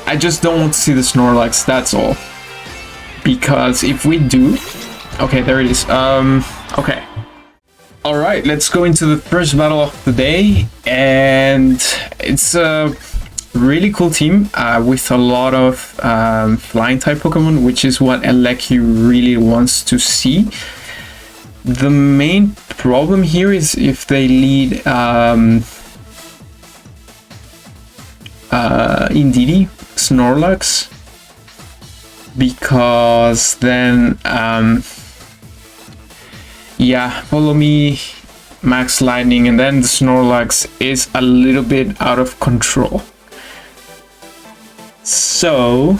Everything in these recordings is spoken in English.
I just don't want to see the Snorlax, that's all. Because if we do... Okay, there it is. Okay. Alright, let's go into the first battle of the day. And it's a really cool team with a lot of flying type Pokemon, which is what Eleki really wants to see. The main problem here is if they lead Indeedee, Snorlax, because then yeah, follow me, max lightning, and then the Snorlax is a little bit out of control. So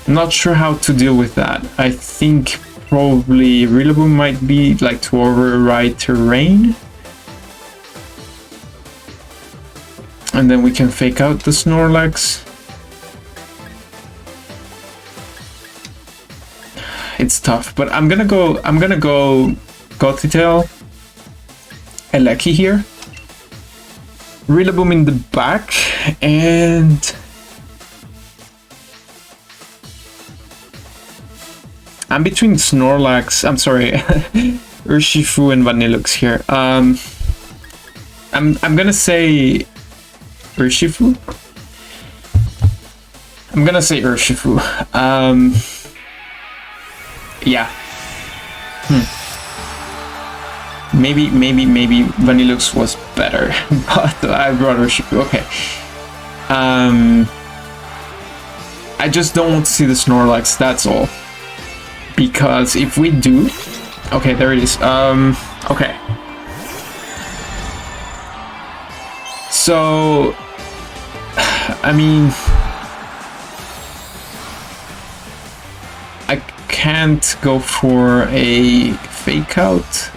not sure how to deal with that. I think probably Rillaboom might be like to override terrain, and then we can fake out the Snorlax. It's tough, but I'm gonna go Gothitail, Eleki here, Rillaboom in the back, and I'm between Snorlax, I'm sorry, Urshifu and Vanillux here. I'm gonna say Urshifu. I'm gonna say Urshifu. Yeah. Maybe Vanillux was better, but I brought Urshifu. Okay. I just don't want to see the Snorlax, that's all. Because if we do... Okay, there it is. Okay. So... I mean... I can't go for a fake out.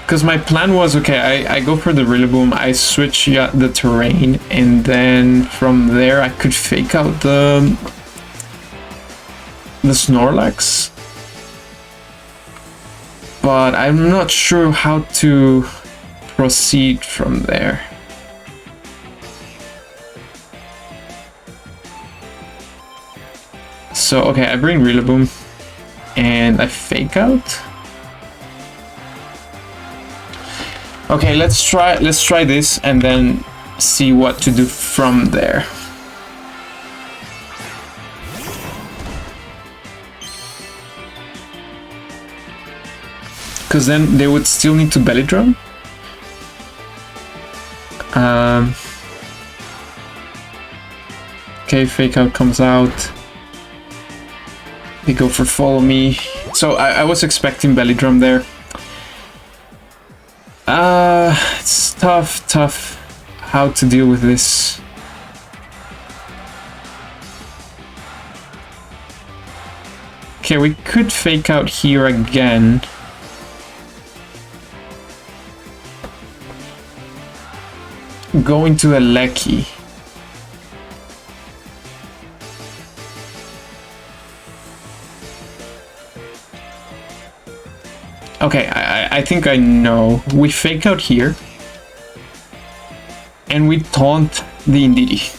Because my plan was, okay, I go for the Rillaboom, I switch the terrain, and then from there I could fake out the Snorlax. But I'm not sure how to proceed from there. So, okay, I bring Rillaboom, and I fake out. Okay, let's try this and then see what to do from there. Because then they would still need to belly drum. Okay, fake out comes out. They go for follow me. So I was expecting belly drum there. It's tough how to deal with this. Okay, we could fake out here again. Going to Eleki. Okay, I think I know. We fake out here. And we taunt the Indeedee.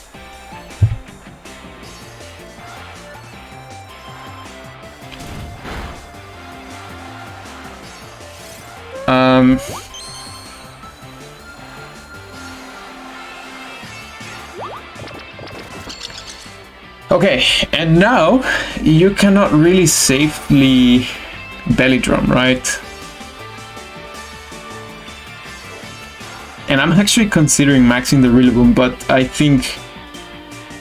Okay, and now you cannot really safely belly drum, right? And I'm actually considering maxing the Rillaboom, but I think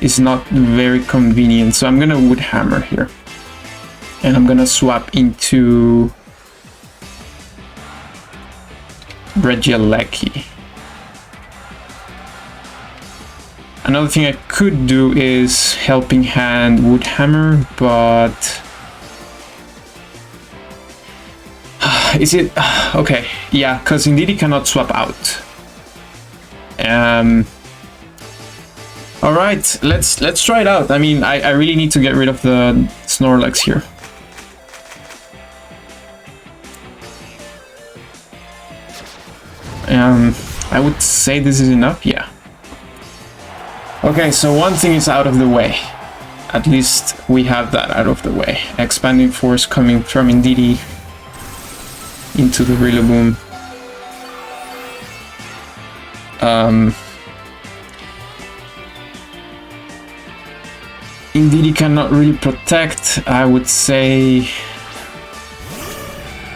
it's not very convenient. So I'm gonna Wood Hammer here. And I'm gonna swap into Regieleki. Another thing I could do is Helping Hand Wood Hammer, but... is it... okay, yeah, because Indeedee cannot swap out. Alright, let's try it out. I mean, I really need to get rid of the Snorlax here. I would say this is enough, yeah. Okay, so one thing is out of the way. At least we have that out of the way. Expanding force coming from Indeedee into the Rillaboom. Indeedee cannot really protect, I would say.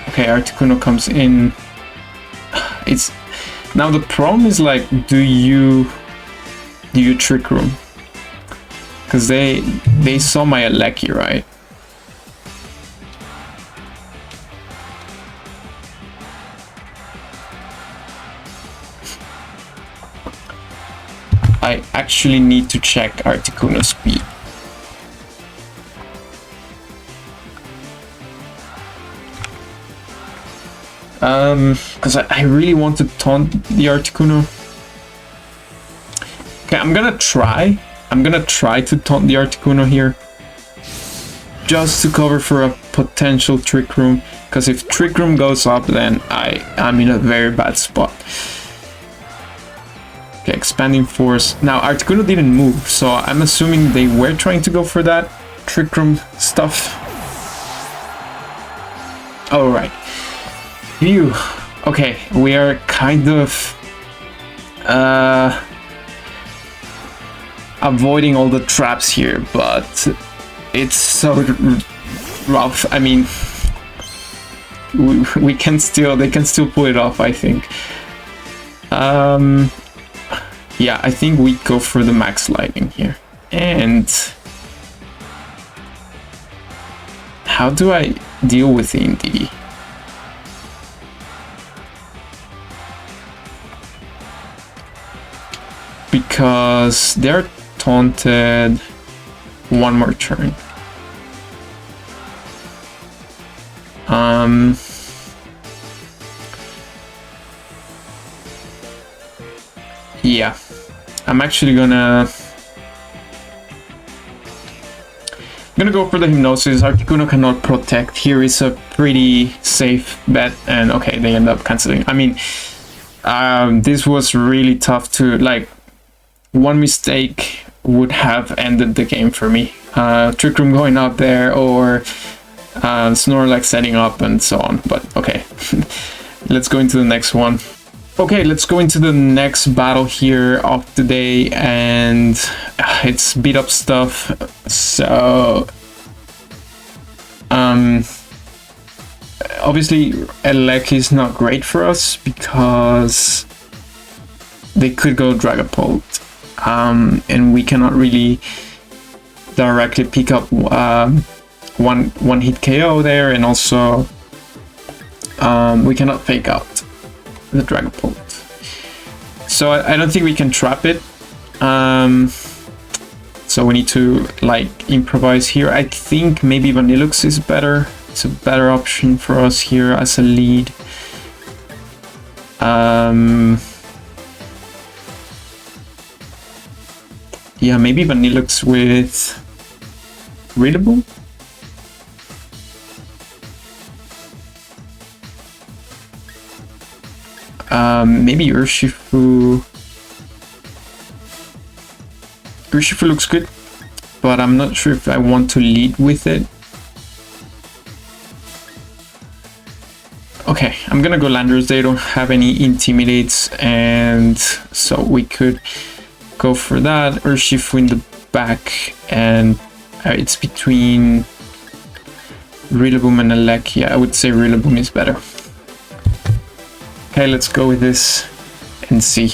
Okay, Articuno comes in. It's now the problem is like, do you Trick Room? Because they saw my Alecki, right? I actually need to check Articuno's speed. Because I really want to taunt the Articuno. Okay, I'm gonna try to taunt the Articuno here, just to cover for a potential Trick Room. Because if Trick Room goes up, then I'm in a very bad spot. Okay, Expanding Force. Now Articuno didn't move, so I'm assuming they were trying to go for that Trick Room stuff. All right. Phew. Okay, we are kind of avoiding all the traps here, but it's so rough. I mean, they can still pull it off, I think. Yeah, I think we go for the Max Lightning here. And how do I deal with the Indeedee? Because they're taunted one more turn. Yeah, I'm actually gonna go for the Hypnosis. Articuno cannot protect. Here is a pretty safe bet, and okay, they end up canceling. I mean, this was really tough to, like, one mistake would have ended the game for me. Trick Room going up there, or Snorlax setting up, and so on. But okay, let's go into the next one. Okay, let's go into the next battle here of the day, and it's beat up stuff. So obviously Alecki is not great for us because they could go Dragapult. And we cannot really directly pick up one hit KO there, and also we cannot fake out the Dragapult. So I don't think we can trap it. So we need to, like, improvise here. I think maybe Vanillux is better. It's a better option for us here as a lead. Yeah, maybe Vanillux with Rillaboom. Maybe Urshifu. Urshifu looks good, but I'm not sure if I want to lead with it. Okay, I'm gonna go Landers. They don't have any Intimidates, and so we could go for that. Urshifu in the back, and it's between Rillaboom and Alecki. Yeah, I would say Rillaboom is better. Okay, let's go with this and see.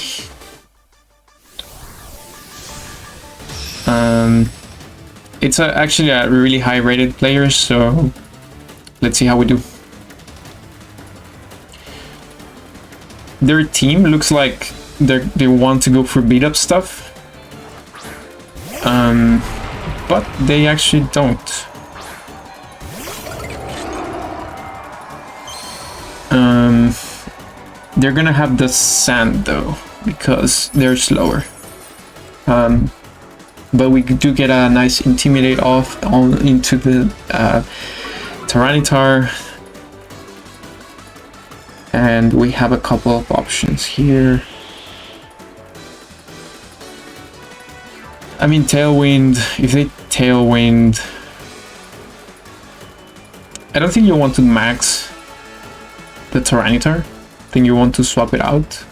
It's actually a really high rated player, so let's see how we do. Their team looks like they want to go for beat up stuff, but they actually don't. They're gonna have the sand though, because they're slower. But we do get a nice Intimidate off on into the Tyranitar. And we have a couple of options here. I mean, tailwind, if they tailwind, I don't think you want to max the Tyranitar. I think you want to swap it out.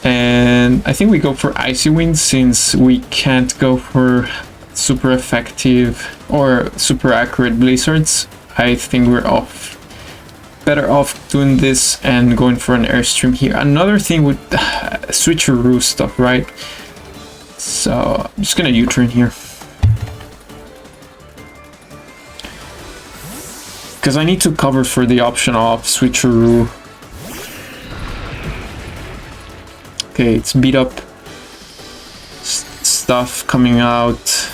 And I think we go for Icy Wind since we can't go for super effective or super accurate blizzards. I think we're better off doing this and going for an airstream here. Another thing with switcheroo stuff, right? So I'm just gonna U-turn here because I need to cover for the option of switcheroo. Okay, it's beat up stuff coming out.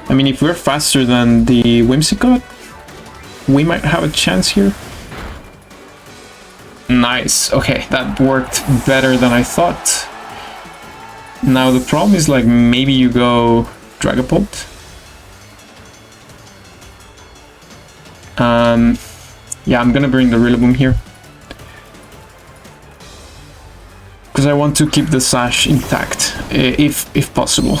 I mean, if we're faster than the Whimsicott, we might have a chance here. Nice. Okay, that worked better than I thought. Now the problem is, like, maybe you go Dragapult. Yeah, I'm gonna bring the Rillaboom here because I want to keep the sash intact, if possible.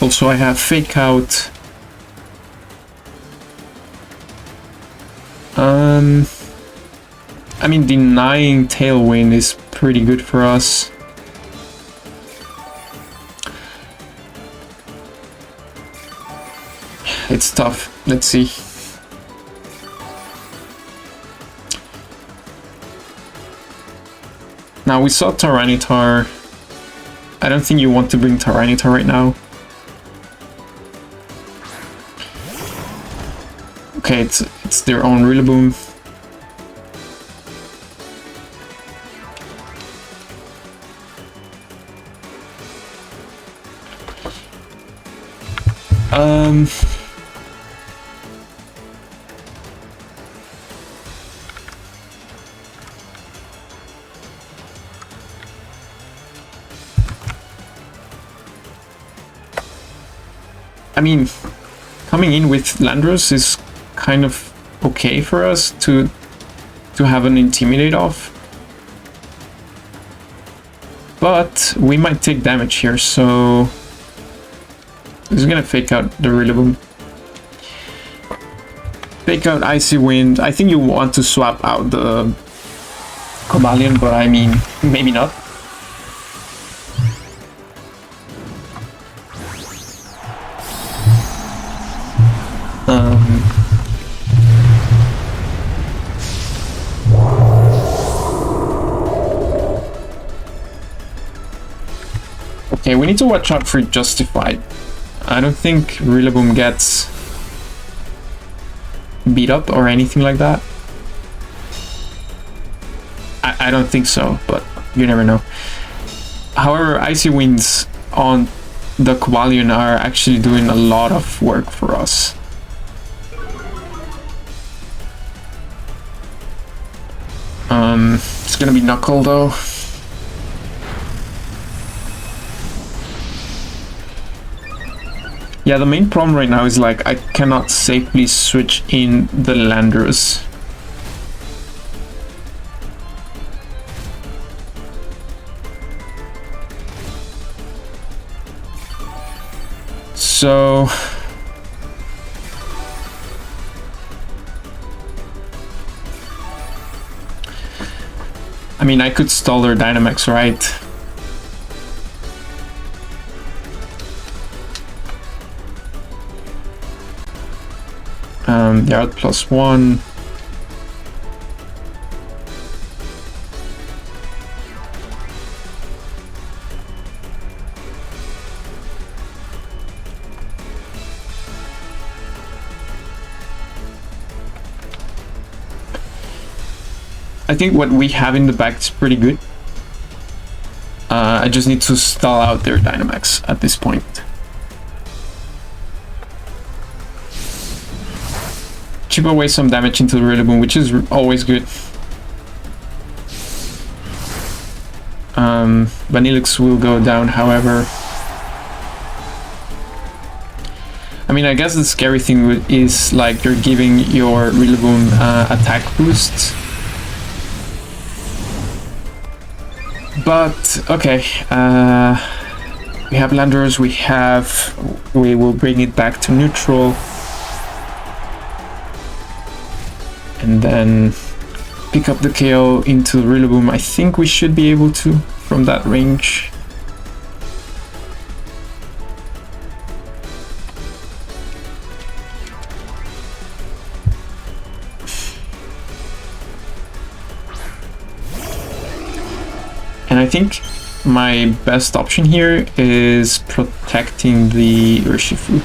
Also, I have Fake Out. I mean, denying Tailwind is pretty good for us. It's tough. Let's see. Now we saw Tyranitar. I don't think you want to bring Tyranitar right now. Okay, it's their own Rillaboom. I mean, coming in with Landros is kind of okay for us to have an Intimidate off. But we might take damage here, so this is gonna Fake Out the Rillaboom. Fake out Icy Wind. I think you want to swap out the Cobalion, but I mean, maybe not. Okay, we need to watch out for Justified. I don't think Rillaboom gets beat up or anything like that. I don't think so, but you never know. However, Icy Winds on the Cobalion are actually doing a lot of work for us. It's gonna be Knuckle though. Yeah, the main problem right now is like I cannot safely switch in the Landorus. So I mean, I could stall their Dynamax, right? They're at +1. I think what we have in the back is pretty good. I just need to stall out their Dynamax at this point. chip away some damage into the Rillaboom, which is always good. Vanillix will go down, however. I mean, I guess the scary thing is like you're giving your Rillaboom attack boosts. But okay, we have Landorus, we will bring it back to neutral. And then pick up the KO into the Rillaboom. I think we should be able to from that range. And I think my best option here is protecting the Urshifu.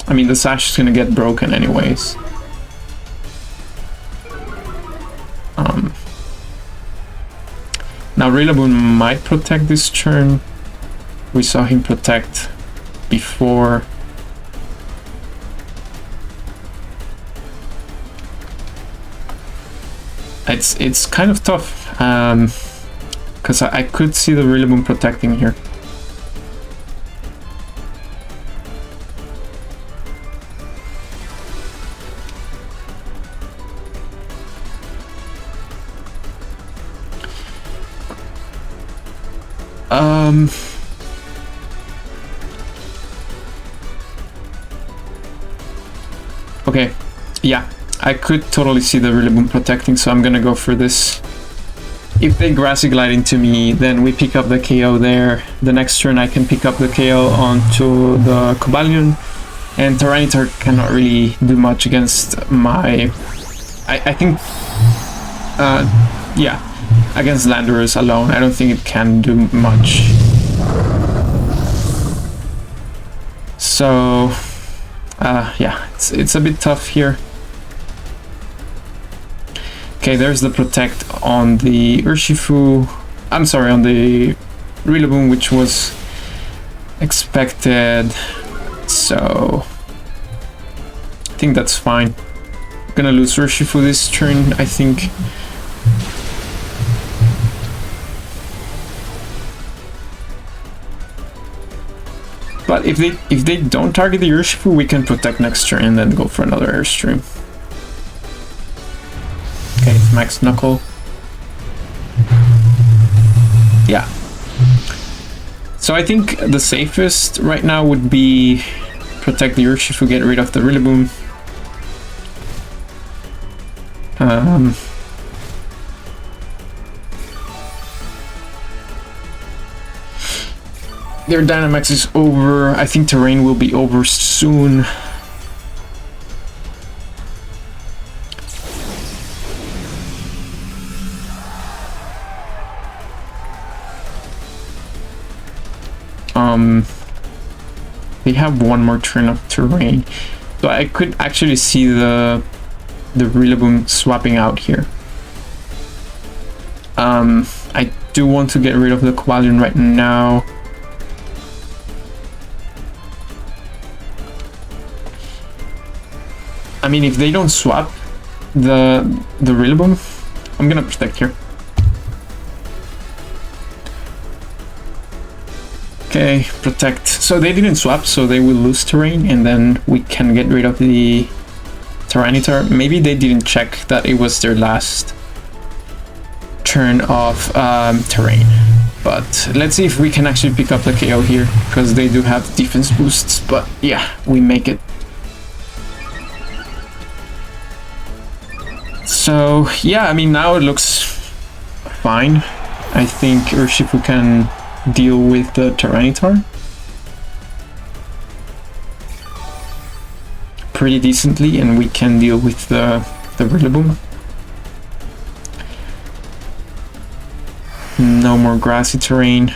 I mean, the Sash is gonna get broken anyways. Now Rillaboom might protect this turn. We saw him protect before. It's kind of tough, because I could see the Rillaboom protecting here. Okay, yeah, I could totally see the Rillaboom protecting, so I'm gonna go for this. If they Grassy Glide into me, then we pick up the KO there. The next turn I can pick up the KO onto the Cobalion, and Tyranitar cannot really do much against my... I think... yeah, against Landorus alone, I don't think it can do much. So... yeah, it's a bit tough here. Okay, there's the protect on the Urshifu. I'm sorry, on the Rillaboom, which was expected. So I think that's fine. I'm gonna lose Urshifu this turn, I think. But if they don't target the Urshifu, we can protect next turn and then go for another Airstream. Okay, Max Knuckle. Yeah. So I think the safest right now would be protect the Urshifu, get rid of the Rillaboom. Their Dynamax is over. I think Terrain will be over soon. They have one more turn of Terrain, so I could actually see the Rillaboom swapping out here. I do want to get rid of the Cobalion right now. I mean, if they don't swap the Rillaboom, I'm gonna protect here. Okay, protect. So they didn't swap, so they will lose Terrain, and then we can get rid of the Tyranitar. Maybe they didn't check that it was their last turn of Terrain. But let's see if we can actually pick up the KO here, because they do have defense boosts. But yeah, we make it. So yeah, I mean, now it looks fine. I think Urshifu can deal with the Tyranitar pretty decently, and we can deal with the Rillaboom. No more grassy terrain.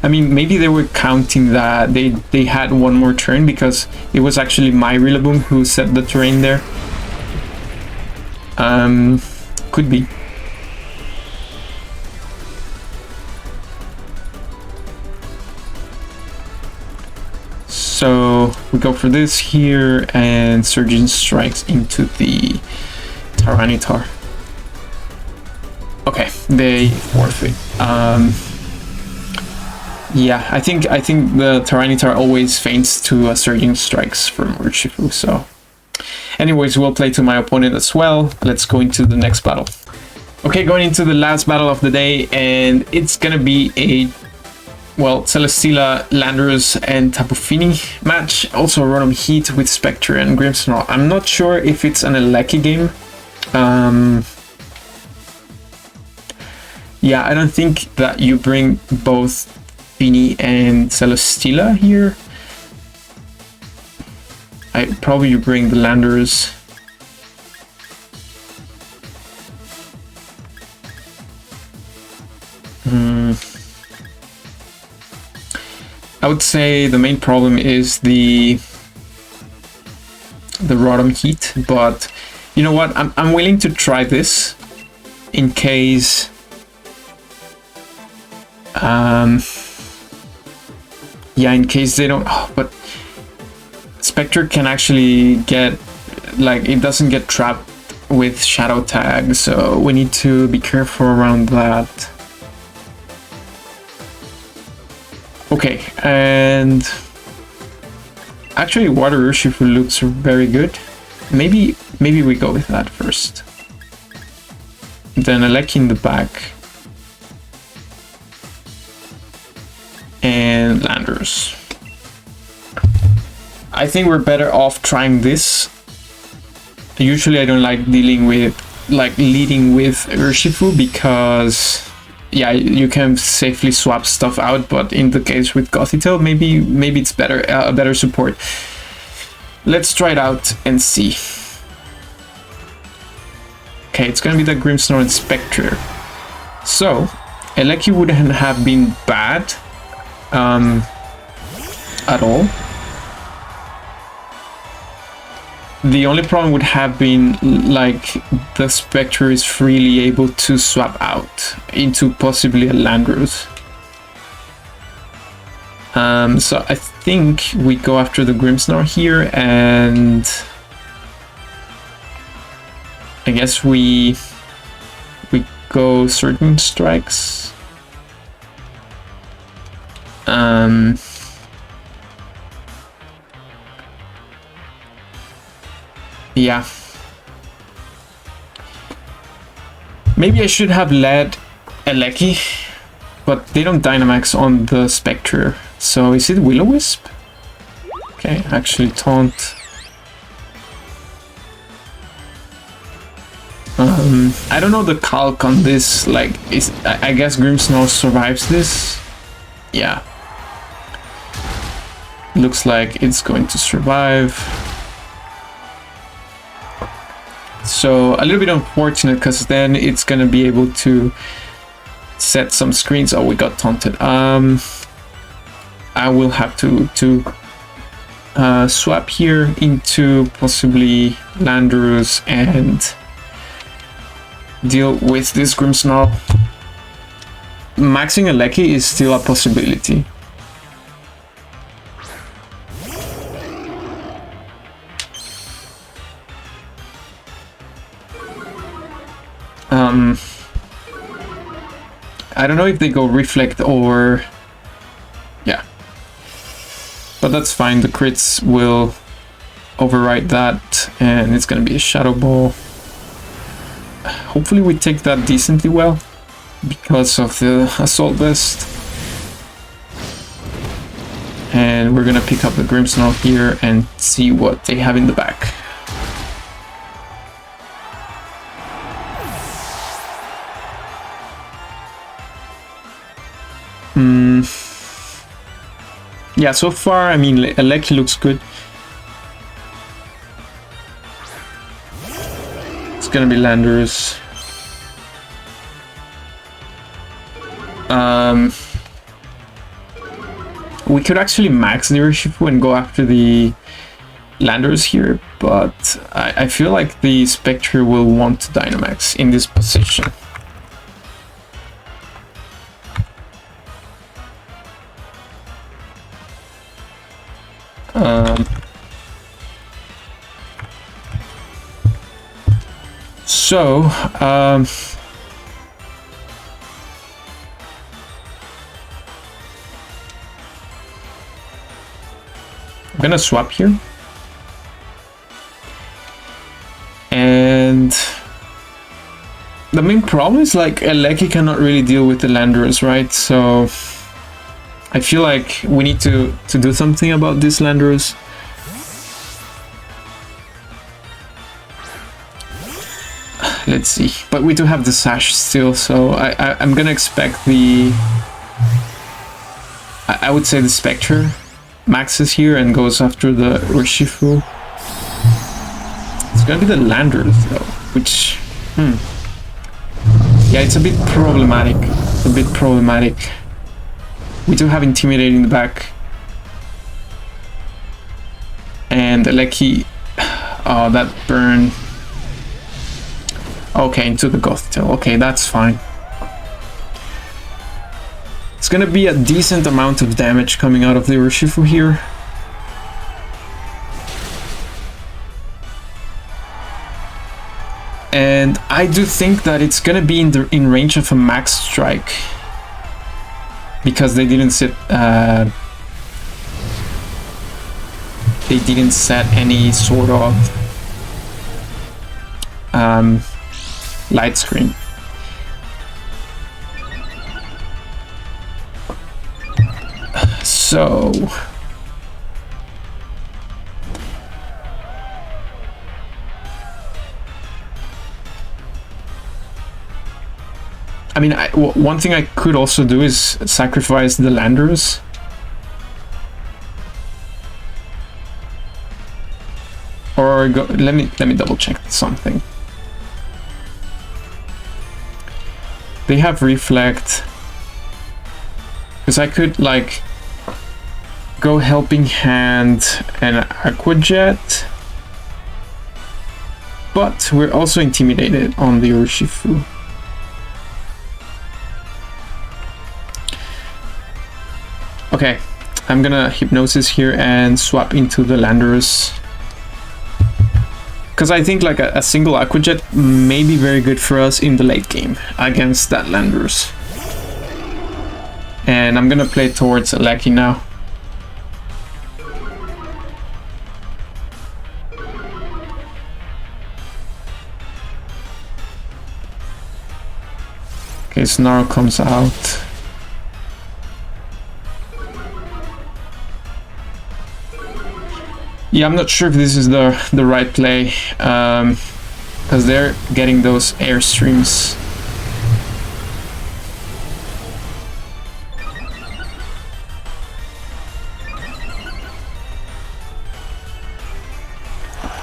I mean, maybe they were counting that they had one more turn, because it was actually my Rillaboom who set the terrain there. Could be. So we go for this here, and Surgeon strikes into the Tyranitar. Okay, they forfeit. Yeah, I think the Tyranitar always feints to a Surging Strikes from Urshifu, so... Anyways, we'll play to my opponent as well. Let's go into the next battle. Okay, going into the last battle of the day, and it's gonna be a, well, Celesteela, Landorus, and Tapu Fini match. Also Rotom Heat with Spectre and Grimmsnarl. I'm not sure if it's an Eleki game. Yeah, I don't think that you bring both Fini and Celesteela here. I probably bring the Landorus. I would say the main problem is the Rotom Heat, but you know what? I'm willing to try this in case. Yeah, in case they don't. Oh, but Spectre can actually get, like, it doesn't get trapped with Shadow Tag, so we need to be careful around that. Okay, and actually Water Urshifu looks very good. Maybe we go with that first. Then Eleki in the back. And Landorus. I think we're better off trying this. Usually I don't like leading with Urshifu because, yeah, you can safely swap stuff out, but in the case with Gothitelle, maybe it's better, a better support. Let's try it out and see. Okay, it's gonna be the Grimmsnarl and Spectre. So, Eleki wouldn't have been bad at all. The only problem would have been, like, the Spectre is freely able to swap out into possibly a Landorus. So I think we go after the Grimmsnarl here, and I guess we go Surging Strikes. Yeah. Maybe I should have led Eleki, but they don't Dynamax on the Spectre. So is it Will-O-Wisp? Okay, actually Taunt. I don't know the calc on this. Like, I guess Grimmsnarl survives this. Yeah. Looks like it's going to survive. So a little bit unfortunate, because then it's gonna be able to set some screens. Oh, we got taunted. I will have to swap here into possibly Landorus and deal with this Grimmsnarl. Maxing Eleki is still a possibility. I don't know if they go Reflect or... yeah. But that's fine, the crits will override that, and it's gonna be a Shadow Ball. Hopefully we take that decently well, because of the Assault Vest. And we're gonna pick up the Grimmsnarl here and see what they have in the back. Yeah, so far, I mean, Eleki looks good. It's gonna be Landorus. We could actually max the Urshifu and go after the Landorus here, but I feel like the Spectre will want to Dynamax in this position. So, I'm gonna swap here. And the main problem is like Eleki cannot really deal with the Landorus, right? So I feel like we need to do something about this Landorus. Let's see, but we do have the Sash still, so I'm gonna expect the... I would say the Spectre maxes here and goes after the Urshifu. It's gonna be the Landorus though, which... Yeah, it's a bit problematic. It's a bit problematic. We do have Intimidate in the back. And Eleki... Oh, that burn... Okay, into the Gothtail. Okay, that's fine. It's gonna be a decent amount of damage coming out of the Urshifu here. And I do think that it's gonna be in range of a max strike. Because they didn't set any sort of light screen. So I mean, one thing I could also do is sacrifice the Landorus. Or go, let me double check something. They have Reflect. Because I could like go Helping Hand and Aqua Jet. But we're also intimidated on the Urshifu. Okay, I'm gonna Hypnosis here and swap into the Landorus. Because I think like a single Aqua Jet may be very good for us in the late game against that Landorus. And I'm gonna play towards Eleki now. Okay, Snarl comes out. Yeah, I'm not sure if this is the right play, because they're getting those airstreams.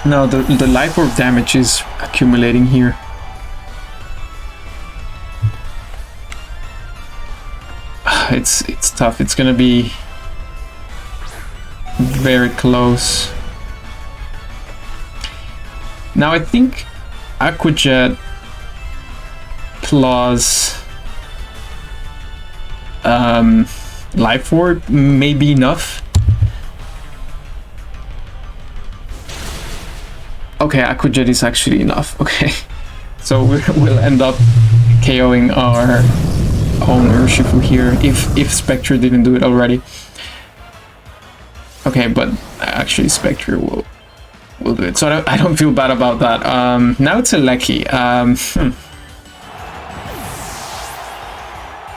No, the life orb damage is accumulating here. It's tough. It's gonna be very close. Now I think Aqua Jet plus Life Orb may be enough. Okay, Aqua Jet is actually enough. Okay, so we'll end up KOing our own Urshifu here if Spectre didn't do it already. Okay, but actually Spectre will do it, so I don't feel bad about that. Now it's Eleki.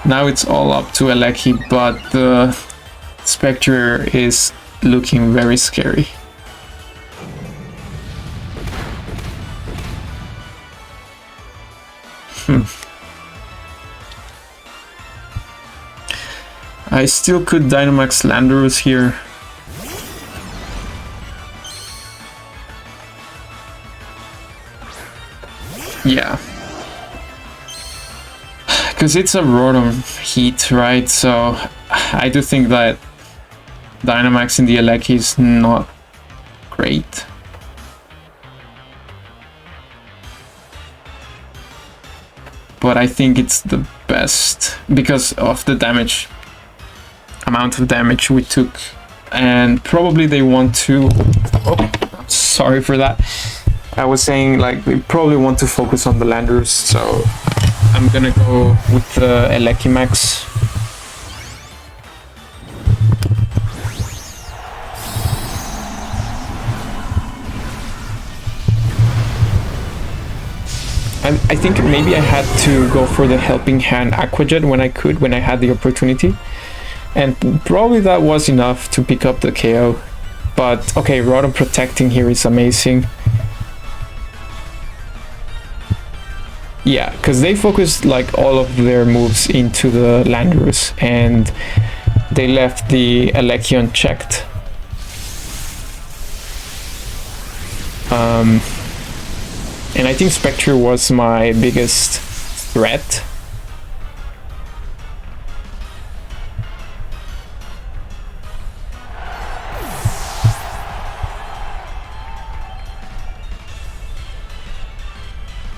Now it's all up to Eleki, but the Spectre is looking very scary. I still could Dynamax Landorus here. Yeah, because it's a Rotom Heat, right? So I do think that Dynamax in the Eleki is not great. But I think it's the best because of the damage, amount of damage we took and probably they want to, oh, sorry for that. I was saying like they probably want to focus on the landers, so I'm gonna go with the Elekimax. I think maybe I had to go for the Helping Hand Aquajet when I had the opportunity. And probably that was enough to pick up the KO. But okay, Rotom protecting here is amazing. Yeah, because they focused like all of their moves into the Landorus and they left the Eleki unchecked. And I think Spectre was my biggest threat.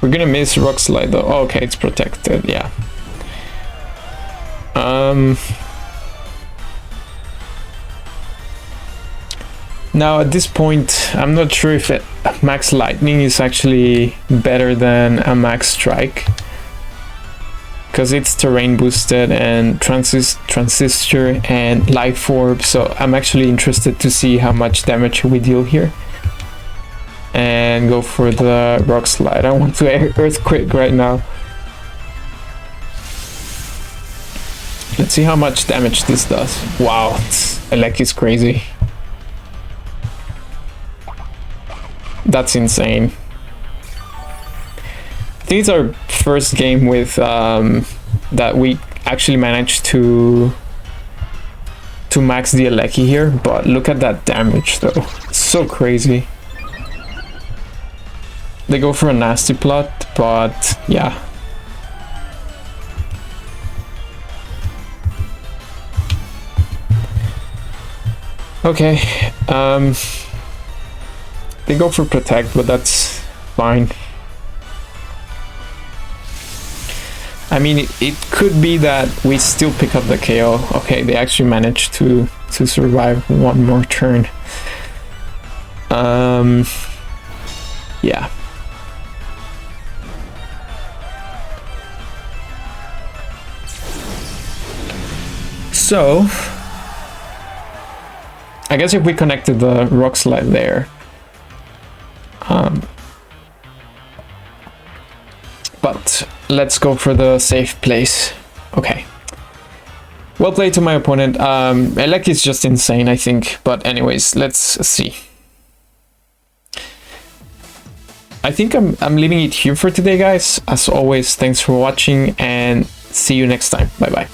We're gonna miss Rock Slide though. Oh, okay, it's protected, yeah. Now at this point, I'm not sure if Max Lightning is actually better than a Max Strike, because it's terrain boosted and transistor and life orb, so I'm actually interested to see how much damage we deal here. And go for the Rock Slide. I want to Earthquake right now. Let's see how much damage this does. Wow, Eleki is crazy. That's insane. I think it's our first game with that we actually managed to max the Eleki here, but look at that damage though. It's so crazy. They go for a nasty plot, but yeah. Okay, they go for protect, but that's fine. I mean, it could be that we still pick up the KO. Okay, they actually managed to survive one more turn. Yeah. So, I guess if we connected the Rock Slide there, but let's go for the safe place. Okay. Well played to my opponent. Eleki is just insane, I think. But anyways, let's see. I think I'm leaving it here for today, guys. As always, thanks for watching and see you next time. Bye bye.